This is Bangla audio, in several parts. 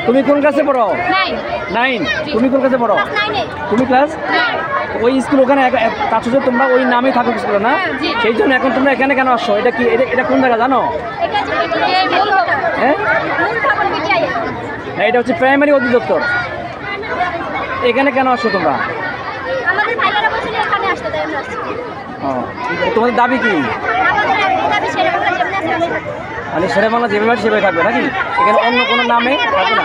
তুমি কোন ক্লাসে পড়ো? 9। তুমি কোন ক্লাসে পড়ো? তুমি ক্লাস? ওই স্কুল ওখানে কাছে তোমরা ওই নামেই থাকো স্কুলে না? সেই জন্য এখন তোমরা এখানে কেন আসছো? এটা কি এটা কোন জায়গা জানো? হ্যাঁ, এটা হচ্ছে প্রাইমারি অধিদপ্তর। এখানে কেন আসছো তোমরা? তোমাদের দাবি কি? মানে শেরে বাংলা যেভাবে সেভাবে থাকবে নাকি? এখানে অন্য কোনো নামে থাকবে না?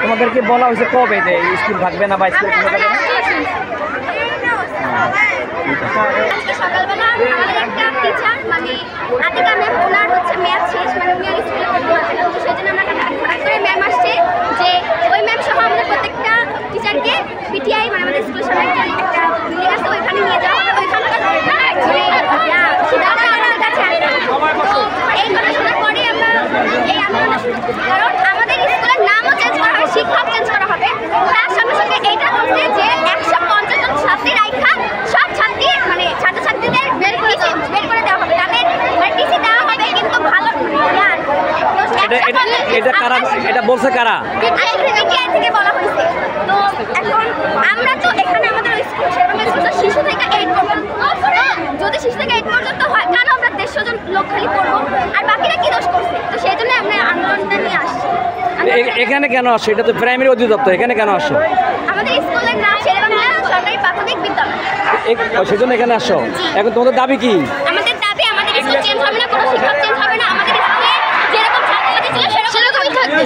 তোমাদেরকে বলা হয়েছে কবে যে স্কুল থাকবে না বা স্কুল থাকবে না? সকালবেলা আমাদের একটা টিচার মানে আতিকা ম্যাম, ওনার হচ্ছে ম্যাথ শেষ, মানে উনি আর স্কুলে পড়তে পারছেন না, তো সেই জন্য আমরা হঠাৎ করে ম্যাম আসছে যে ওই ম্যাম সহ আমাদের প্রত্যেকটা টিচারকে পিটিআই মানে আমাদের স্কুলের সামনে একটা বিল্ডিং আছে ওইখানে নিয়ে যাওয়া হবে। ওইখানকার এই কথা শোনার পরে আমরা এই আন্দোলনটা শুরু করছি, কারণ আমাদের স্কুলের নামও চেঞ্জ করা হবে, শিক্ষক চেঞ্জ করা হবে। তার সঙ্গে সঙ্গে এইটা হচ্ছে যে 150 জন ছাত্রী রাইখা সব ছাত্রী মানে ছাত্রছাত্রীদের বের করে দেওয়া হবে, তাদের টিসি দেওয়া হবে, কিন্তু ভালো এটা কারা, এটা বলছে কারা? পিটিআই থেকে বলা হয়েছে। তো এখন আমরা তো এখানে আমাদের স্কুল শিশু থেকে 8 পর্যন্ত, যদি শিশু থেকে 8 পর্যন্ত হয় কেন আমরা 150 জন লোক খালি পড়বো, আর বাকিরা কি দোষ করছে? তো সেই জন্য আমরা আন্দোলনটা নিয়ে আসছি। এখানে কেন আসছো? এটা তো প্রাইমারি অধিদপ্তর, এখানে কেন আসছো? আমাদের স্কুলের নাম শেরে বাংলা সরকারি প্রাথমিক বিদ্যালয়, সেজন্য এখানে আসছো। এখন তোমাদের দাবি কি? আমাদের দাবি আমাদের স্কুল চেঞ্জ হবে না, কোনো শিক্ষক চেঞ্জ হবে না, আমাদের স্কুলে যেরকম ছাত্রছাত্রী ছিল সেরকমই থাকবে।